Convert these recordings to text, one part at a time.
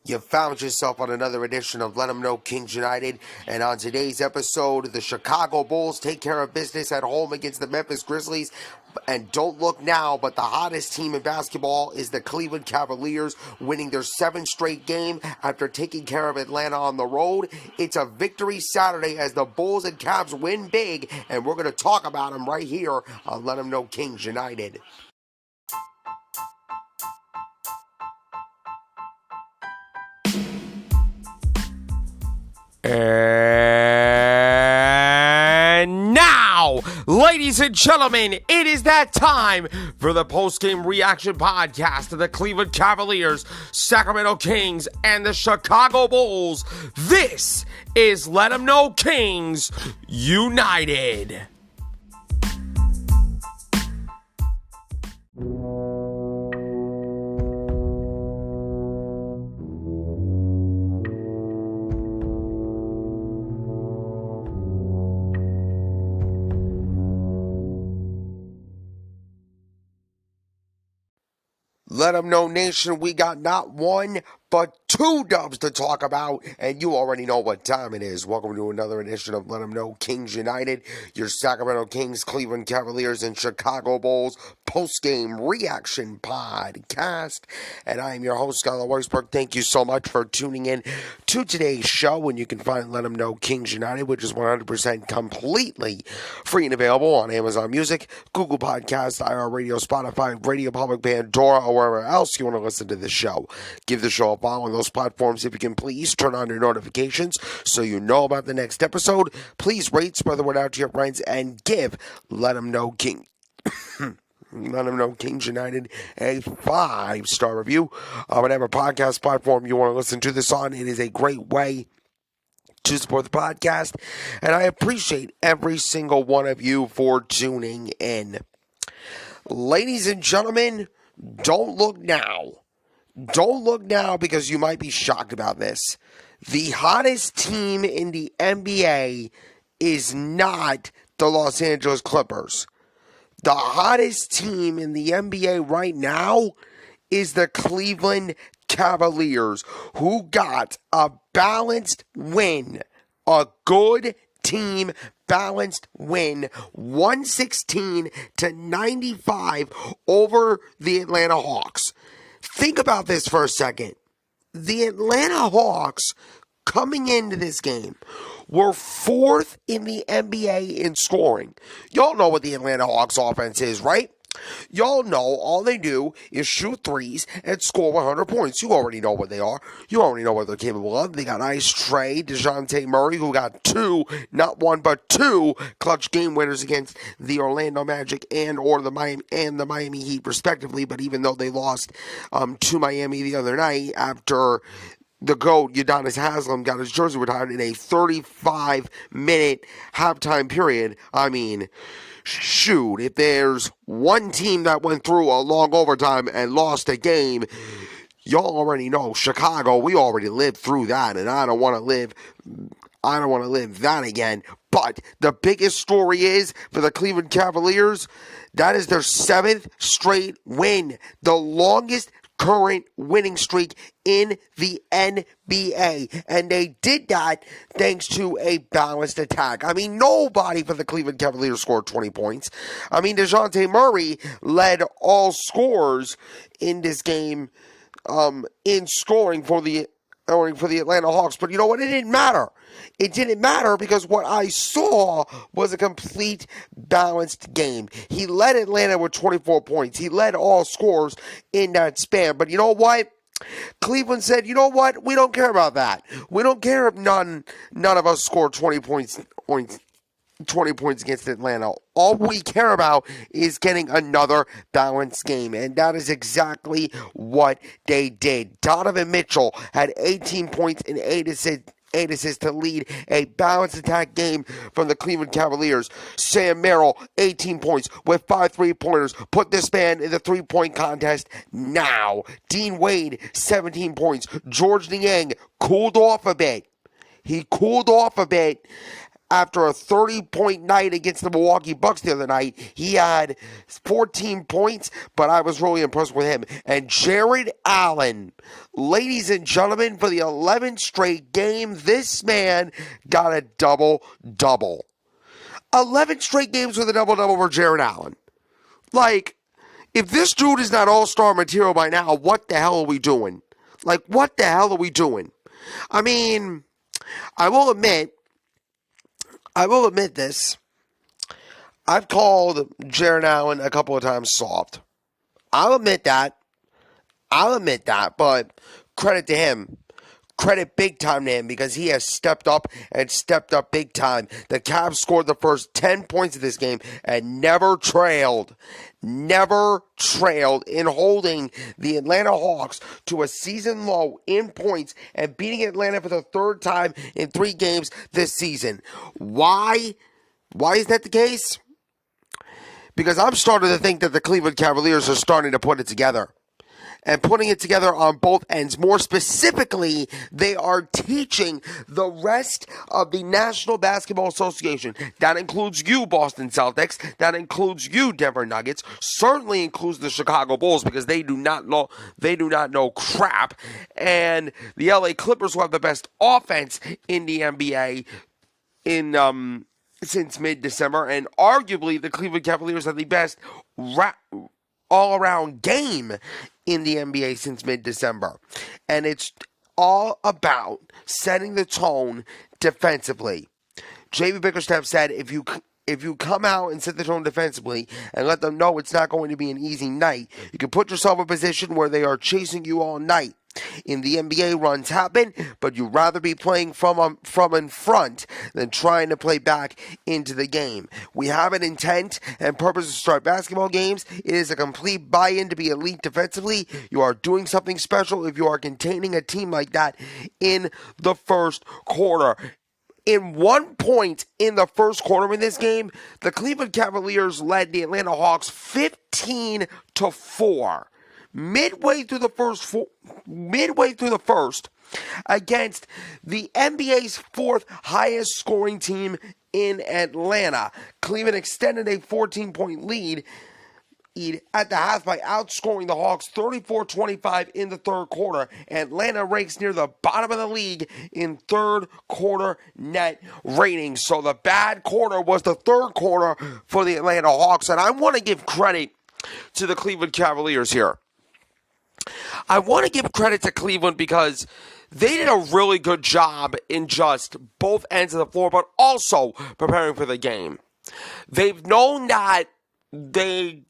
You found yourself on another edition of Let 'em Know Kings United, and on today's episode, the Chicago Bulls take care of business at home against the Memphis Grizzlies. And don't look now, but the hottest team in basketball is the Cleveland Cavaliers, winning their 7th straight game after taking care of Atlanta on the road. It's a victory Saturday as the Bulls and Cavs win big, and we're going to talk about them right here on Let 'em Know Kings United. And now, ladies and gentlemen, it is that time for the post-game reaction podcast of the Cleveland Cavaliers, Sacramento Kings, and the Chicago Bulls. This is Let 'em Know Kings United. Let 'em know, Nation, we got not one, but 2 dubs to talk about, and you already know what time it is. Welcome to another edition of Let 'em Know Kings United, your Sacramento Kings, Cleveland Cavaliers, and Chicago Bulls post-game reaction podcast. And I am your host, Skylar Weisberg. Thank you so much for tuning in to today's show, and you can find Let 'em Know Kings United, which is 100% completely free and available on Amazon Music, Google Podcasts, iHeartRadio, Spotify, Radio Public, Pandora, or wherever else you want to listen to the show. Give the show a follow on those platforms if you can. Please turn on your notifications so you know about the next episode. Please rate, spread the word out to your friends, and give Let 'em Know King Let 'em Know Kings United a 5-star review on whatever podcast platform you want to listen to this on. It is a great way to support the podcast, and I appreciate every single one of you for tuning in. Ladies and gentlemen, don't look now. Don't look now because you might be shocked about this. The hottest team in the NBA is not the Los Angeles Clippers. The hottest team in the NBA right now is the Cleveland Cavaliers, who got a balanced win, a good team balanced win, 116-95 over the Atlanta Hawks. Think about this for a second. The Atlanta Hawks, coming into this game, were 4th in the NBA in scoring. Y'all know what the Atlanta Hawks offense is, right? Y'all know all they do is shoot threes and score 100 points. You already know what they are. You already know what they're capable of. They got Ice Trae, DeJounte Murray, who got 2, not 1, but 2 clutch game winners against the Orlando Magic and the Miami Heat, respectively. But even though they lost to Miami the other night after the GOAT, Udonis Haslem, got his jersey retired in a 35-minute halftime period, I mean, shoot, if there's one team that went through a long overtime and lost a game, y'all already know Chicago, we already lived through that, and I don't want to live that again. But the biggest story is for the Cleveland Cavaliers, that is their 7th straight win, the longest current winning streak in the NBA, and they did that thanks to a balanced attack. I mean, nobody for the Cleveland Cavaliers scored 20 points. I mean, DeJounte Murray led all scorers in this game in scoring for the Atlanta Hawks, but you know what? It didn't matter. It didn't matter because what I saw was a complete balanced game. He led Atlanta with 24 points. He led all scorers in that span. But you know what? Cleveland said, you know what? We don't care about that. We don't care if none of us scored 20 points against Atlanta. All we care about is getting another balanced game, and that is exactly what they did. Donovan Mitchell had 18 points and 8 assists to lead a balanced attack game from the Cleveland Cavaliers. Sam Merrill, 18 points with 5 3-pointers, put this man in the 3-point contest now. Dean Wade, 17 points. George Niang cooled off a bit. He cooled off a bit after a 30-point night against the Milwaukee Bucks the other night. He had 14 points, but I was really impressed with him. And Jared Allen, ladies and gentlemen, for the 11th straight game, this man got a double-double. 11 straight games with a double-double for Jared Allen. Like, if this dude is not all-star material by now, what the hell are we doing? Like, what the hell are we doing? I mean, I will admit this. I've called Jared Allen a couple of times soft. I'll admit that, but credit to him. Credit big time to him because he has stepped up and stepped up big time. The Cavs scored the first 10 points of this game and never trailed in holding the Atlanta Hawks to a season low in points and beating Atlanta for the third time in 3 games this season. Why? Why is that the case? Because I'm starting to think that the Cleveland Cavaliers are starting to put it together. And putting it together on both ends. More specifically, they are teaching the rest of the National Basketball Association. That includes you, Boston Celtics. That includes you, Denver Nuggets. Certainly includes the Chicago Bulls because they do not know crap. And the LA Clippers, who have the best offense in the NBA since mid-December. And arguably, the Cleveland Cavaliers have the best all-around game in the NBA since mid-December. And it's all about setting the tone defensively. J.B. Bickerstaff said if you come out and set the tone defensively and let them know it's not going to be an easy night, you can put yourself in a position where they are chasing you all night. In the NBA, runs happen, but you'd rather be playing from in front than trying to play back into the game. We have an intent and purpose to start basketball games. It is a complete buy-in to be elite defensively. You are doing something special if you are containing a team like that in the first quarter. In 1 point in the first quarter in this game, the Cleveland Cavaliers led the Atlanta Hawks 15-4. Midway through the first, against the NBA's 4th highest scoring team in Atlanta. Cleveland extended a 14-point lead at the half by outscoring the Hawks 34-25 in the third quarter. Atlanta ranks near the bottom of the league in third quarter net ratings. So the bad quarter was the third quarter for the Atlanta Hawks. And I want to give credit to the Cleveland Cavaliers here. I want to give credit to Cleveland because they did a really good job in just both ends of the floor, but also preparing for the game. They've known that they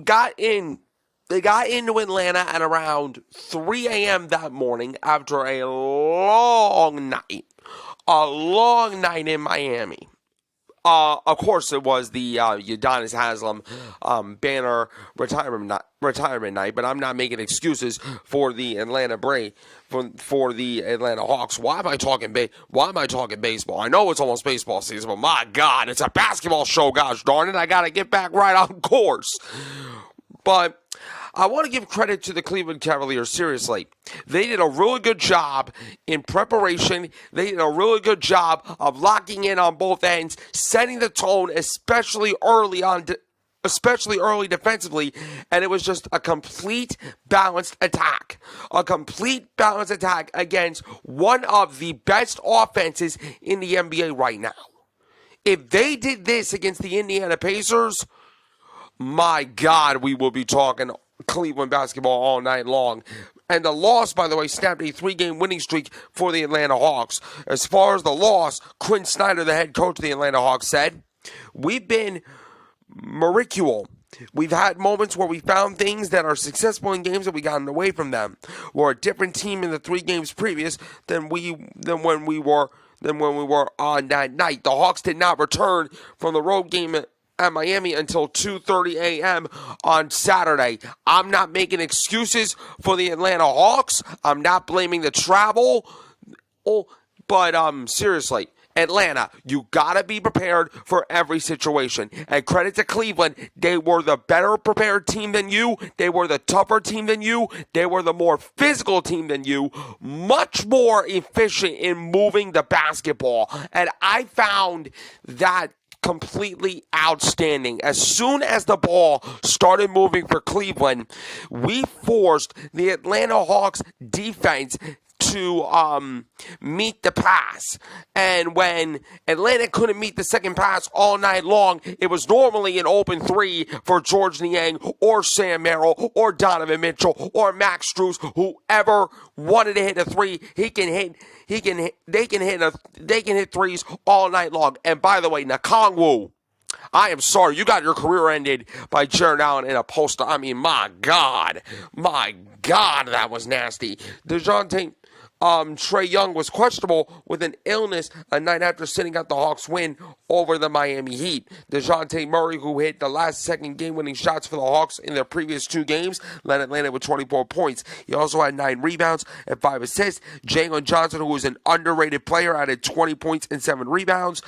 got into Atlanta at around 3 a.m. that morning after a long night in Miami. Of course, it was the Udonis Haslem banner retirement night, but I'm not making excuses for the Atlanta for the Atlanta Hawks. Why am I talking baseball? I know it's almost baseball season, but my God, it's a basketball show. Gosh darn it, I gotta get back right on course. But I want to give credit to the Cleveland Cavaliers, seriously. They did a really good job in preparation. They did a really good job of locking in on both ends, setting the tone, especially early defensively, and it was just a complete balanced attack. A complete balanced attack against one of the best offenses in the NBA right now. If they did this against the Indiana Pacers, my God, we will be talking Cleveland basketball all night long. And the loss, by the way, snapped a 3-game winning streak for the Atlanta Hawks. As far as the loss, Quinn Snyder, the head coach of the Atlanta Hawks, said, "We've been mercurial. We've had moments where we found things that are successful in games that we gotten away from them. We're a different team in the 3 games previous than when we were on that night. The Hawks did not return from the road game at Miami until 2:30 a.m. on Saturday. I'm not making excuses for the Atlanta Hawks. I'm not blaming the travel. But seriously, Atlanta, you gotta be prepared for every situation. And credit to Cleveland, they were the better prepared team than you. They were the tougher team than you. They were the more physical team than you. Much more efficient in moving the basketball. And I found that completely outstanding. As soon as the ball started moving for Cleveland, we forced the Atlanta Hawks defense to meet the pass. And when Atlanta couldn't meet the second pass all night long, it was normally an open three for George Niang or Sam Merrill or Donovan Mitchell or Max Strus. Whoever wanted to hit a three, they can hit threes all night long. And by the way, Nakongwu, I am sorry, you got your career ended by Jared Allen in a poster. I mean, my God, that was nasty. Trae Young was questionable with an illness a night after sitting out the Hawks win over the Miami Heat. DeJounte Murray, who hit the last-second game-winning shots for the Hawks in their previous 2 games, led Atlanta with 24 points. He also had 9 rebounds and 5 assists. Jalen Johnson, who was an underrated player, added 20 points and 7 rebounds.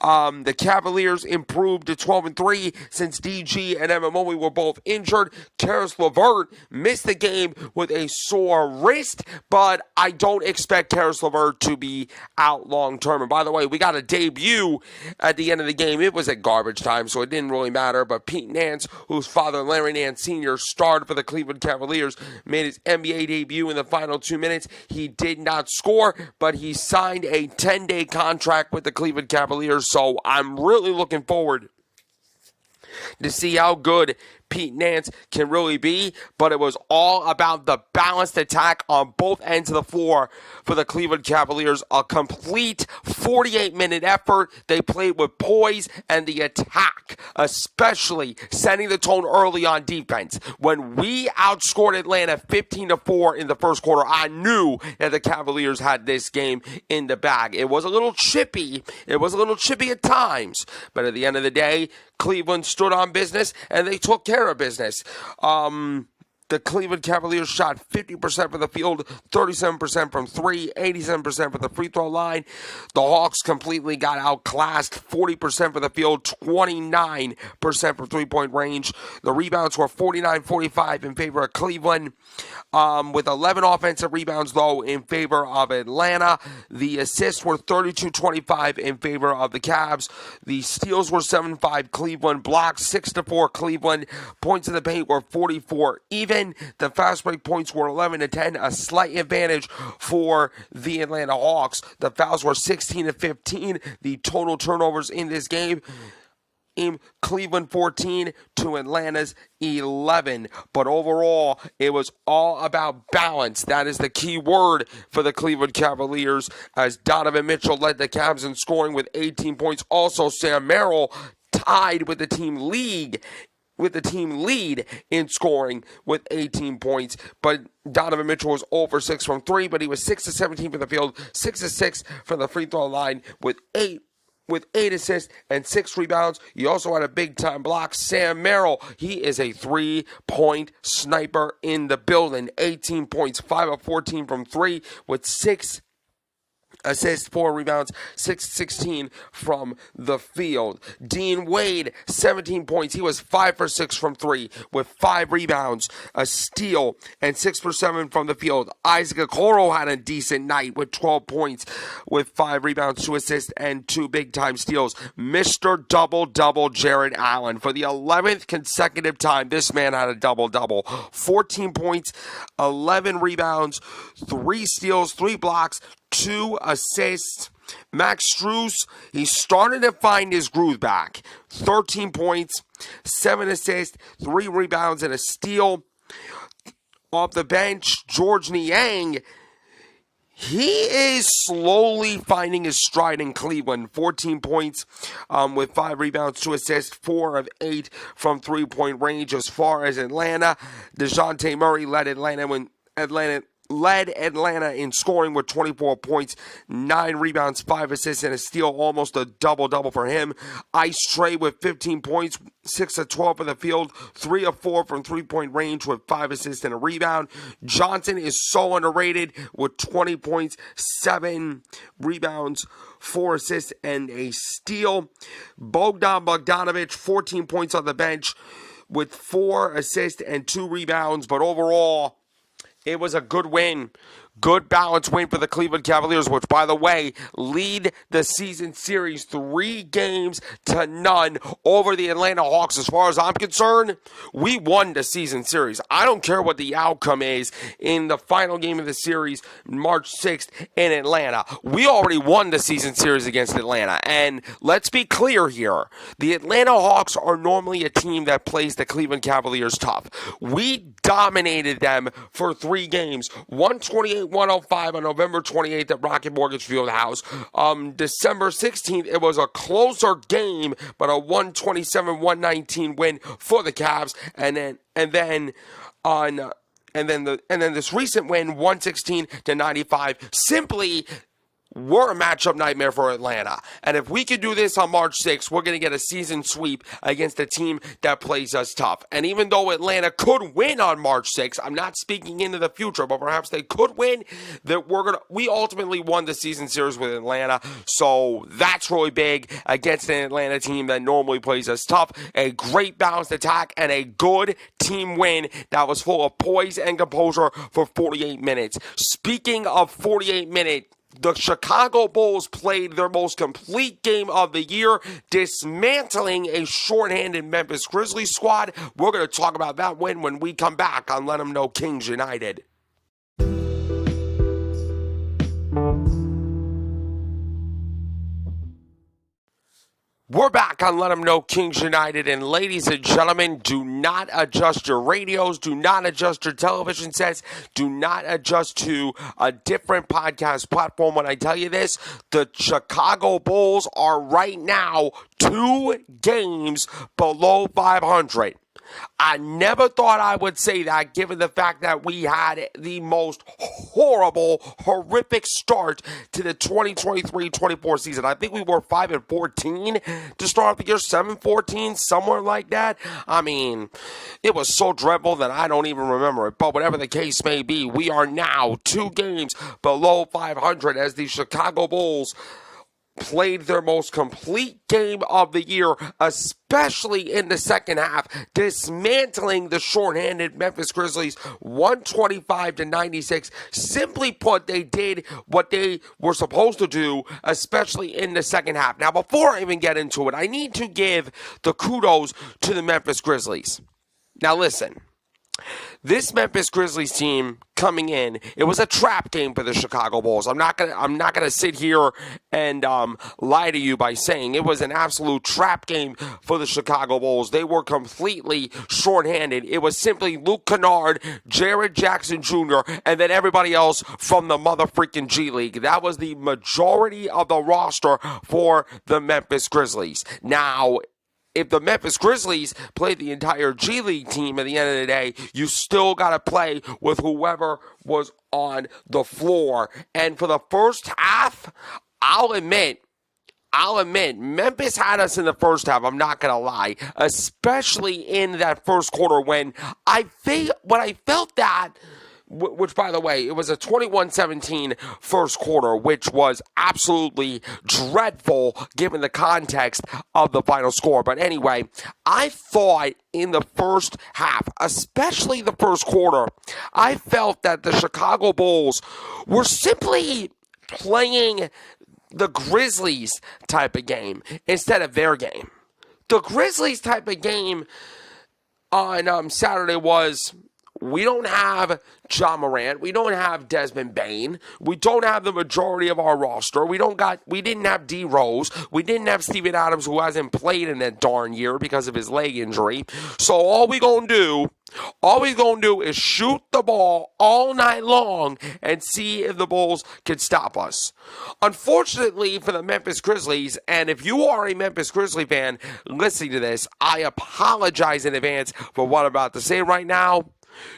The Cavaliers improved to 12-3 since DG and Evan Mobley were both injured. Karis LeVert missed the game with a sore wrist, but I don't expect Karis LeVert to be out long-term. And by the way, we got a debut at the end of the game. It was at garbage time, so it didn't really matter. But Pete Nance, whose father, Larry Nance Sr., starred for the Cleveland Cavaliers, made his NBA debut in the final 2 minutes. He did not score, but he signed a 10-day contract with the Cleveland Cavaliers. So I'm really looking forward to see how good Pete Nance can really be, but it was all about the balanced attack on both ends of the floor for the Cleveland Cavaliers. A complete 48-minute effort. They played with poise and the attack, especially setting the tone early on defense. When we outscored Atlanta 15-4 in the first quarter, I knew that the Cavaliers had this game in the bag. It was a little chippy. It was a little chippy at times, but at the end of the day, Cleveland stood on business and they took care of business. The Cleveland Cavaliers shot 50% from the field, 37% from 3, 87% from the free throw line. The Hawks completely got outclassed, 40% from the field, 29% from three-point range. The rebounds were 49-45 in favor of Cleveland, with 11 offensive rebounds, though, in favor of Atlanta. The assists were 32-25 in favor of the Cavs. The steals were 7-5 Cleveland, blocks 6-4 Cleveland. Points in the paint were 44 even. The fast break points were 11-10, a slight advantage for the Atlanta Hawks. The fouls were 16-15. The total turnovers in this game, in Cleveland 14 to Atlanta's 11. But overall, it was all about balance. That is the key word for the Cleveland Cavaliers, as Donovan Mitchell led the Cavs in scoring with 18 points. Also, Sam Merrill tied with the team lead in scoring with 18 points. But Donovan Mitchell was 0 for 6 from 3, but he was 6-17 from the field, 6-6 from the free throw line with 8 assists and 6 rebounds. He also had a big-time block. Sam Merrill, he is a 3-point sniper in the building. 18 points, 5 of 14 from 3 with 6 assists, 4 rebounds, 6-16 from the field. Dean Wade, 17 points. He was 5 for 6 from 3 with 5 rebounds, a steal, and 6 for 7 from the field. Isaac Okoro had a decent night with 12 points with 5 rebounds, 2 assists, and 2 big-time steals. Mr. Double-Double Jared Allen. For the 11th consecutive time, this man had a double-double. 14 points, 11 rebounds, 3 steals, 3 blocks, 2 assists. Max Strus, he started to find his groove back. 13 points, 7 assists, 3 rebounds, and a steal. Off the bench, George Niang, he is slowly finding his stride in Cleveland. 14 points with 5 rebounds, 2 assists, 4 of 8 from three-point range. As far as Atlanta, DeJounte Murray led Atlanta when Atlanta led Atlanta in scoring with 24 points, 9 rebounds, 5 assists, and a steal, almost a double-double for him. Ice Trae with 15 points, 6 of 12 from the field, 3 of 4 from three-point range with 5 assists and a rebound. Johnson is so underrated with 20 points, 7 rebounds, 4 assists, and a steal. Bogdan Bogdanović, 14 points on the bench with 4 assists and 2 rebounds, but overall, it was a good win. Good balanced win for the Cleveland Cavaliers, which, by the way, lead the season series 3-0 over the Atlanta Hawks. As far as I'm concerned, we won the season series. I don't care what the outcome is in the final game of the series, March 6th in Atlanta. We already won the season series against Atlanta. And let's be clear here. The Atlanta Hawks are normally a team that plays the Cleveland Cavaliers tough. We dominated them for 3 games, 128-105 on November 28th at Rocket Mortgage Fieldhouse. December 16th, it was a closer game, but a 127-119 win for the Cavs. And then this recent win, 116-95, simply were a matchup nightmare for Atlanta. And if we could do this on March 6th, we're going to get a season sweep against a team that plays us tough. And even though Atlanta could win on March 6th, I'm not speaking into the future, but perhaps they could win, we ultimately won the season series with Atlanta. So that's really big against an Atlanta team that normally plays us tough. A great balanced attack and a good team win that was full of poise and composure for 48 minutes. Speaking of 48 minutes, the Chicago Bulls played their most complete game of the year, dismantling a shorthanded Memphis Grizzlies squad. We're going to talk about that win when we come back on Let 'Em Know Kings United. We're back on Let 'Em Know Kings United, and ladies and gentlemen, do not adjust your radios, do not adjust your television sets, do not adjust to a different podcast platform when I tell you this. The Chicago Bulls are right now 2 games below 500. I never thought I would say that, given the fact that we had the most horrific start to the 2023-24 season. I think we were 5-14 to start off the year, 7-14, somewhere like that. I mean, it was so dreadful that I don't even remember it. But whatever the case may be, we are now 2 games below 500 as the Chicago Bulls played their most complete game of the year, especially in the second half, dismantling the shorthanded Memphis Grizzlies 125-96. Simply put, they did what they were supposed to do, especially in the second half. Now, before I even get into it, I need to give the kudos to the Memphis Grizzlies. Now, listen. This Memphis Grizzlies team coming in, it was a trap game for the Chicago Bulls. I'm not gonna sit here and lie to you by saying it was an absolute trap game for the Chicago Bulls. They were completely shorthanded. It was simply Luke Kennard, Jared Jackson Jr., and then everybody else from the mother-freaking G League. That was the majority of the roster for the Memphis Grizzlies. Now, if the Memphis Grizzlies played the entire G League team at the end of the day, you still got to play with whoever was on the floor. And for the first half, I'll admit, Memphis had us in the first half, I'm not going to lie, especially in that first quarter when I felt that, which, by the way, it was a 21-17 first quarter, which was absolutely dreadful given the context of the final score. But anyway, I thought in the first half, especially the first quarter, I felt that the Chicago Bulls were simply playing the Grizzlies type of game instead of their game. The Grizzlies type of game on Saturday was, we don't have John Morant. We don't have Desmond Bane. We don't have the majority of our roster. We didn't have D Rose. We didn't have Steven Adams, who hasn't played in that darn year because of his leg injury. So all we gonna do is shoot the ball all night long and see if the Bulls can stop us. Unfortunately for the Memphis Grizzlies, and if you are a Memphis Grizzly fan listening to this, I apologize in advance for what I'm about to say right now.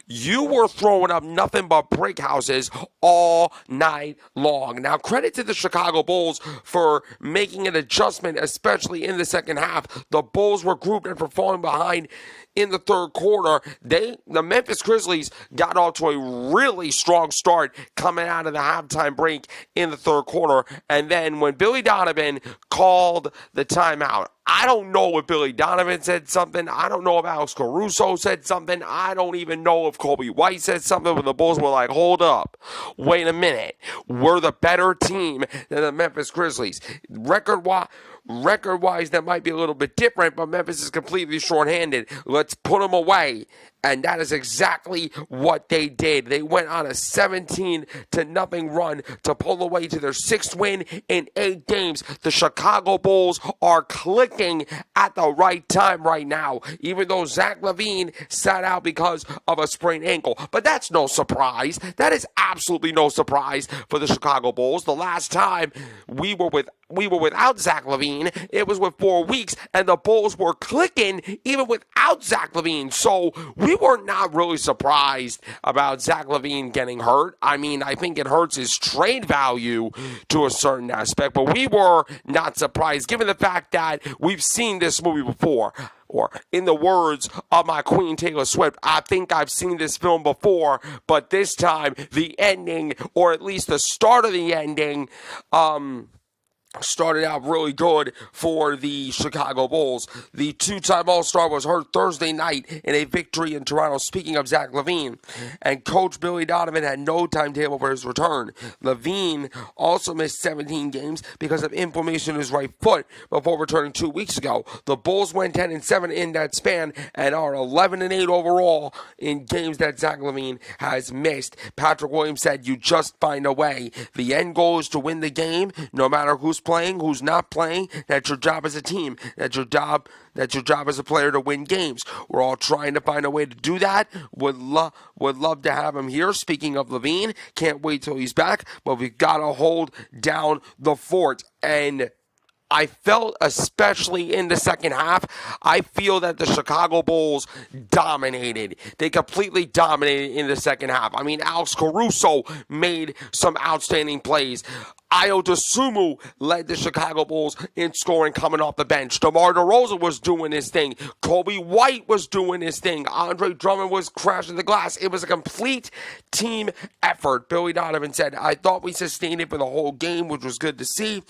You were throwing up nothing but brick houses all night long. Now, credit to the Chicago Bulls for making an adjustment, especially in the second half. The Bulls were grouped and were falling behind in the third quarter. The Memphis Grizzlies got off to a really strong start coming out of the halftime break in the third quarter. And then when Billy Donovan called the timeout, I don't know if Billy Donovan said something. I don't know if Alex Caruso said something. I don't even know if Kobe White said something, but the Bulls were like, hold up. Wait a minute. We're the better team than the Memphis Grizzlies. Record-wise, that might be a little bit different, but Memphis is completely shorthanded. Let's put them away. And that is exactly what they did. They went on a 17-0 run to pull away to their 6th win in 8 games. The Chicago Bulls are clicking at the right time right now, even though Zach LaVine sat out because of a sprained ankle. But that's no surprise. That is absolutely no surprise for the Chicago Bulls. The last time we were without Zach LaVine, it was with 4 weeks, and the Bulls were clicking even without Zach LaVine. So we were not really surprised about Zach LaVine getting hurt. I mean, I think it hurts his trade value to a certain aspect, but we were not surprised given the fact that we've seen this movie before. Or, in the words of my queen Taylor Swift, I think I've seen this film before, but this time the ending, or at least the start of the ending, started out really good for the Chicago Bulls. The 2-time All-Star was hurt Thursday night in a victory in Toronto, speaking of Zach LaVine. And Coach Billy Donovan had no timetable for his return. LaVine also missed 17 games because of inflammation in his right foot before returning 2 weeks ago. The Bulls went 10-7 in that span and are 11-8 overall in games that Zach LaVine has missed. Patrick Williams said, "You just find a way. The end goal is to win the game, no matter who's playing, who's not playing. That's your job as a team. That's your job as a player to win games. We're all trying to find a way to do that. Would love to have him here." Speaking of LaVine, can't wait till he's back, but we've got to hold down the fort. And I felt, especially in the second half, I feel that the Chicago Bulls dominated. They completely dominated in the second half. I mean, Alex Caruso made some outstanding plays. Ayo Dosunmu led the Chicago Bulls in scoring coming off the bench. DeMar DeRozan was doing his thing. Kobe White was doing his thing. Andre Drummond was crashing the glass. It was a complete team effort. Billy Donovan said, "I thought we sustained it for the whole game, which was good to see.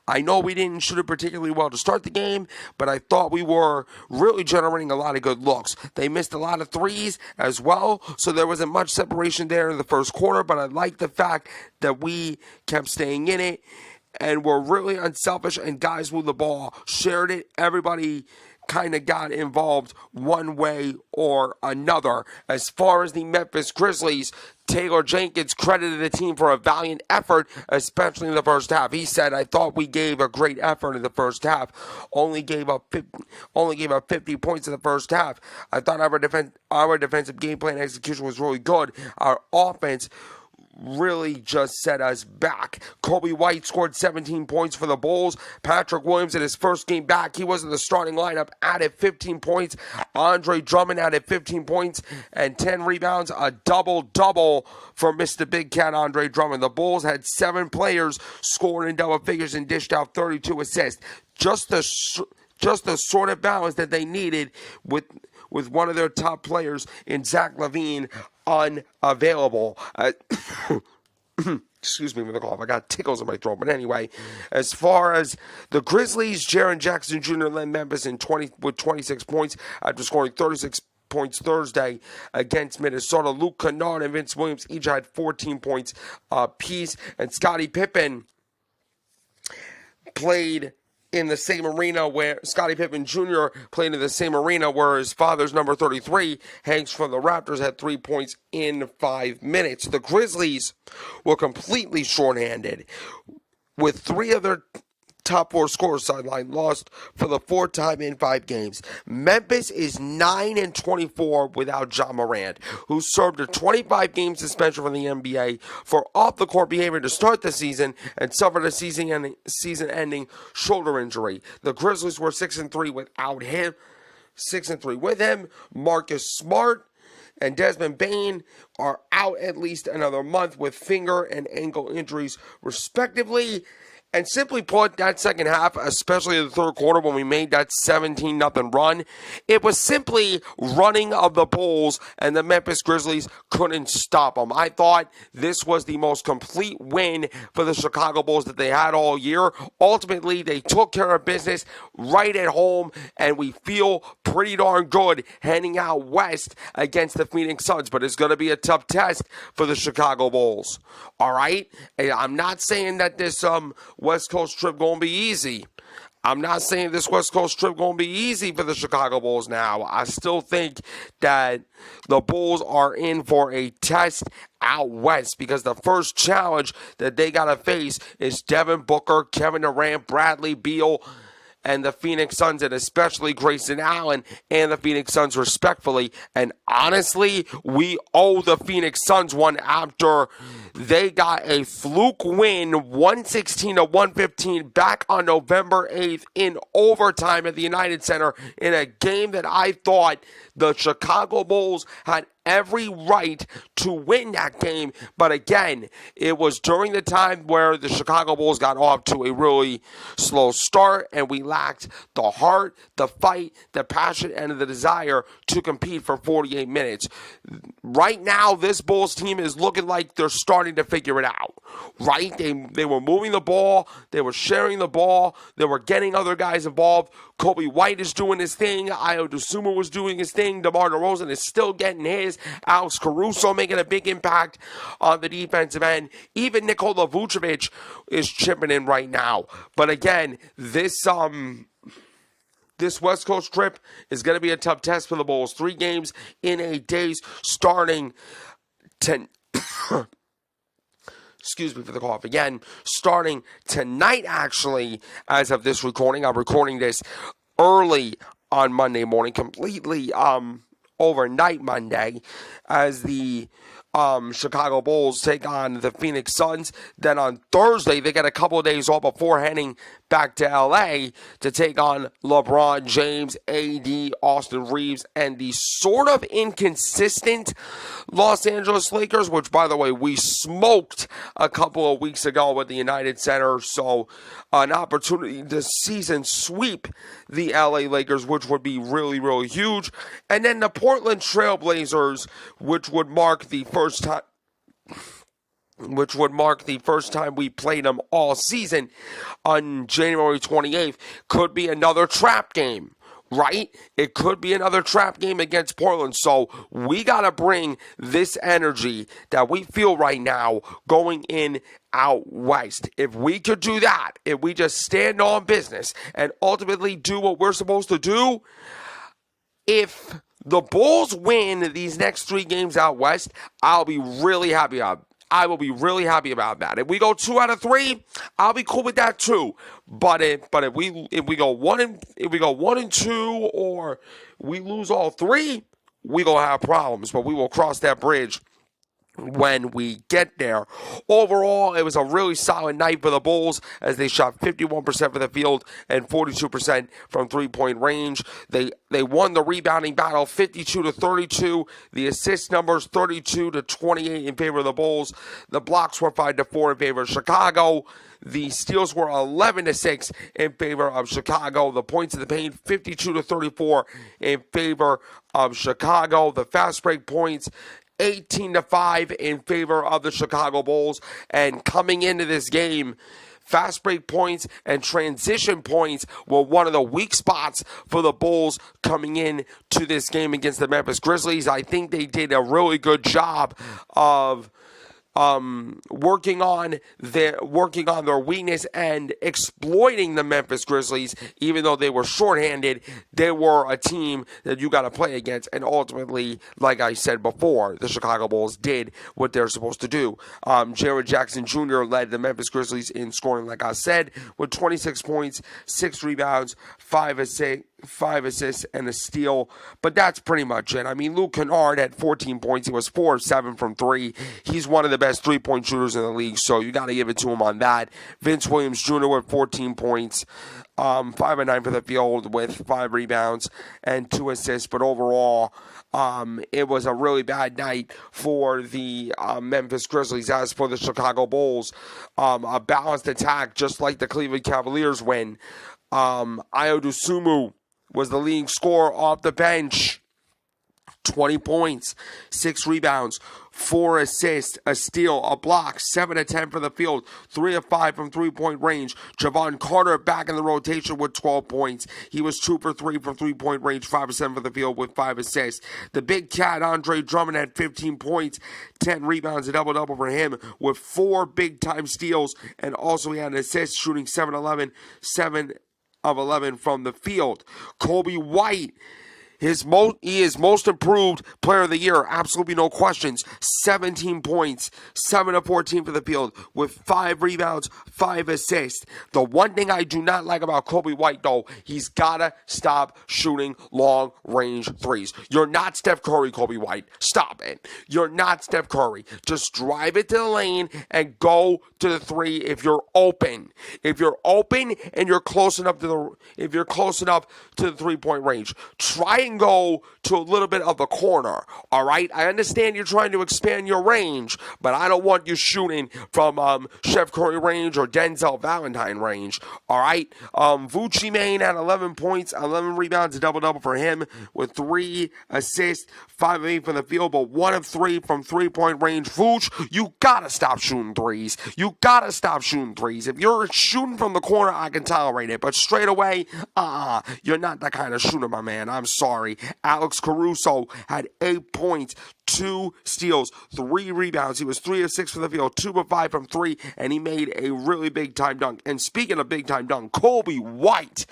I know we didn't shoot it particularly well to start the game, but I thought we were really generating a lot of good looks. They missed a lot of threes as well, so there wasn't much separation there in the first quarter, but I like the fact that we kept staying in it and were really unselfish, and guys with the ball shared it. Everybody kind of got involved one way or another." As far as the Memphis Grizzlies, Taylor Jenkins credited the team for a valiant effort, especially in the first half. He said, "I thought we gave a great effort in the first half. Only gave up 50 points in the first half. I thought our defensive game plan execution was really good. Our offense really just set us back." Kobe White scored 17 points for the Bulls. Patrick Williams, in his first game back, he was in the starting lineup, added 15 points. Andre Drummond added 15 points and 10 rebounds, a double-double for Mr. Big Cat Andre Drummond. The Bulls had 7 players scoring in double figures and dished out 32 assists. Just the sort of balance that they needed with one of their top players in Zach LaVine unavailable. Excuse me with the cough. I got tickles in my throat. But anyway, as far as the Grizzlies, Jaren Jackson Jr. led Memphis with 26 points after scoring 36 points Thursday against Minnesota. Luke Kennard and Vince Williams each had 14 points apiece. And Scottie Pippen played in the same arena where Scottie Pippen Jr. played in the same arena where his father's number 33, Hanks from the Raptors, had 3 points in 5 minutes. The Grizzlies were completely shorthanded, with 3 of their top 4 scorers sideline lost for the 4th time in 5 games. Memphis is 9-24 without Ja Morant, who served a 25-game suspension from the NBA for off-the-court behavior to start the season and suffered a season-ending shoulder injury. The Grizzlies were 6-3 without him. 6-3 with him. Marcus Smart and Desmond Bain are out at least another month with finger and ankle injuries, respectively. And simply put, that second half, especially in the third quarter when we made that 17-0 run, it was simply running of the Bulls, and the Memphis Grizzlies couldn't stop them. I thought this was the most complete win for the Chicago Bulls that they had all year. Ultimately, they took care of business right at home, and we feel pretty darn good heading out west against the Phoenix Suns. But it's going to be a tough test for the Chicago Bulls. All right? And I'm not saying that this West Coast trip going to be easy. I'm not saying this West Coast trip going to be easy for the Chicago Bulls now. I still think that the Bulls are in for a test out west because the first challenge that they got to face is Devin Booker, Kevin Durant, Bradley Beal, and the Phoenix Suns, and especially Grayson Allen and the Phoenix Suns respectfully. And honestly, we owe the Phoenix Suns one after they got a fluke win 116-115 back on November 8th in overtime at the United Center in a game that I thought the Chicago Bulls had every right to win that game. But again, it was during the time where the Chicago Bulls got off to a really slow start, and we lacked the heart, the fight, the passion, and the desire to compete for 48 minutes. Right now, this Bulls team is looking like they're starting to figure it out. Right? They were moving the ball. They were sharing the ball. They were getting other guys involved. Kobe White is doing his thing. Ayo Dosunmu was doing his thing. DeMar DeRozan is still getting his. Alex Caruso making a big impact on the defensive end. Even Nikola Vucevic is chipping in right now. But again, this West Coast trip is going to be a tough test for the Bulls. 3 games in 8 days starting 10... Excuse me for the cough again. Starting tonight, actually, as of this recording. I'm recording this early on Monday morning, completely overnight Monday, as the Chicago Bulls take on the Phoenix Suns. Then on Thursday, they get a couple of days off before heading back to LA to take on LeBron James, AD, Austin Reeves, and the sort of inconsistent Los Angeles Lakers, which, by the way, we smoked a couple of weeks ago at the United Center. So an opportunity to season sweep the LA Lakers, which would be really, really huge. And then the Portland Trail Blazers, which would mark the first time we played them all season on January 28th, could be another trap game, right? It could be another trap game against Portland. So we got to bring this energy that we feel right now going in out west. If we could do that, if we just stand on business and ultimately do what we're supposed to do, if the Bulls win these next 3 games out west, I'll be really happy. I will be really happy about that. If we go 2 out of 3, I'll be cool with that too. But if we go 1 and 2, or we lose all 3, we gonna have problems. But we will cross that bridge when we get there. Overall, it was a really solid night for the Bulls as they shot 51% from the field and 42% from three-point range. They won the rebounding battle 52-32. The assist numbers 32-28 in favor of the Bulls. The blocks were 5-4 in favor of Chicago. The steals were 11-6 in favor of Chicago. The points in the paint 52-34 in favor of Chicago. The fast break points 18-5 in favor of the Chicago Bulls. And coming into this game, fast break points and transition points were one of the weak spots for the Bulls coming in to this game against the Memphis Grizzlies. I think they did a really good job of working on their weakness and exploiting the Memphis Grizzlies. Even though they were shorthanded, they were a team that you got to play against. And ultimately, like I said before, the Chicago Bulls did what they're supposed to do. Jared Jackson Jr. led the Memphis Grizzlies in scoring, like I said, with 26 points, 6 rebounds, 5 assists, 5 assists, and a steal. But that's pretty much it. I mean, Luke Kennard had 14 points. He was 4 of 7 from 3. He's one of the best three-point shooters in the league, so you got to give it to him on that. Vince Williams Jr. with 14 points. 5 of 9 for the field with 5 rebounds and 2 assists. But overall, it was a really bad night for the Memphis Grizzlies. As for the Chicago Bulls, a balanced attack just like the Cleveland Cavaliers win. Ayo Dosunmu was the leading scorer off the bench. 20 points, 6 rebounds, 4 assists, a steal, a block, 7 of 10 for the field, 3 of 5 from three-point range. Javon Carter back in the rotation with 12 points. He was 2 for 3 from three-point range, 5 of 7 for the field with 5 assists. The big cat, Andre Drummond, had 15 points, 10 rebounds, a double-double for him with 4 big-time steals, and also he had an assist, shooting 7 of 11 from the field. Kobe White, he is most improved player of the year, absolutely no questions. 17 points, 7 of 14 for the field with 5 rebounds, 5 assists. The one thing I do not like about Kobe White, though, he's got to stop shooting long-range threes. You're not Steph Curry, Kobe White. Stop it. You're not Steph Curry. Just drive it to the lane and go to the 3 if you're open. If you're open and you're close enough to the three-point range, try and go to a little bit of the corner, all right? I understand you're trying to expand your range, but I don't want you shooting from Steph Curry range or Denzel Valentine range, all right? Vucci Main had 11 points, 11 rebounds, a double-double for him with 3 assists, 5 of 8 from the field, but 1 of 3 from three-point range. Vooch, you gotta stop shooting threes. You gotta stop shooting threes. If you're shooting from the corner, I can tolerate it, but straight away, you're not that kind of shooter, my man. I'm sorry. Alex Caruso had 8 points, 2 steals, 3 rebounds. He was 3 of 6 from the field, 2 of 5 from 3, and he made a really big-time dunk. And speaking of big-time dunk, Kobe White,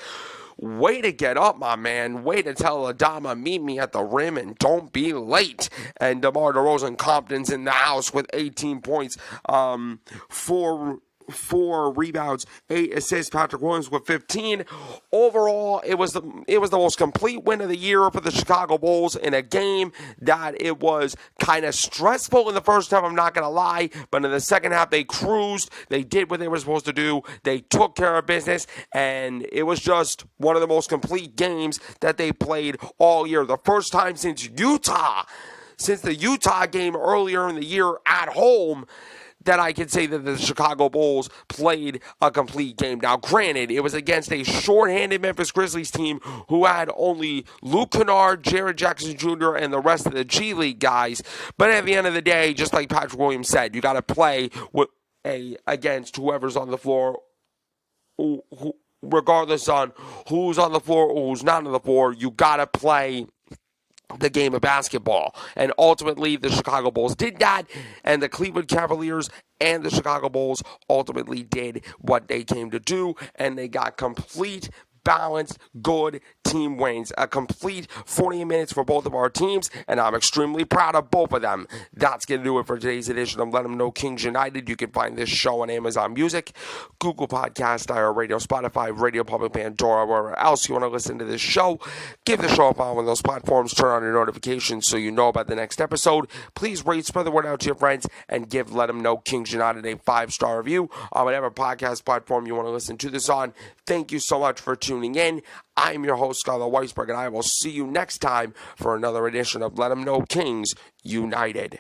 way to get up, my man. Way to tell Adama, meet me at the rim and don't be late. And DeMar DeRozan Compton's in the house with 18 points, 4 rebounds, 8 assists. Patrick Williams with 15. Overall, it was the most complete win of the year for the Chicago Bulls in a game that it was kind of stressful in the first half, I'm not going to lie, but in the second half they cruised. They did what they were supposed to do. They took care of business, and it was just one of the most complete games that they played all year. The first time since the Utah game earlier in the year at home, that I can say that the Chicago Bulls played a complete game. Now, granted, it was against a shorthanded Memphis Grizzlies team who had only Luke Kennard, Jaren Jackson Jr., and the rest of the G League guys. But at the end of the day, just like Patrick Williams said, you got to play against whoever's on the floor, regardless on who's on the floor or who's not on the floor. You got to play the game of basketball. And ultimately, the Chicago Bulls did that, and the Cleveland Cavaliers and the Chicago Bulls ultimately did what they came to do, and they got complete, balanced, good team wins. A complete 40 minutes for both of our teams, and I'm extremely proud of both of them. That's going to do it for today's edition of Let 'Em Know Kings United. You can find this show on Amazon Music, Google Podcast, iHeartRadio, Spotify, Radio Public, Pandora, wherever else you want to listen to this show. Give the show a follow on those platforms. Turn on your notifications so you know about the next episode. Please rate, spread the word out to your friends, and give Let 'Em Know Kings United a 5-star review on whatever podcast platform you want to listen to this on. Thank you so much for tuning in. I'm your host, Skylar Weisberg, and I will see you next time for another edition of Let 'Em Know Kings United.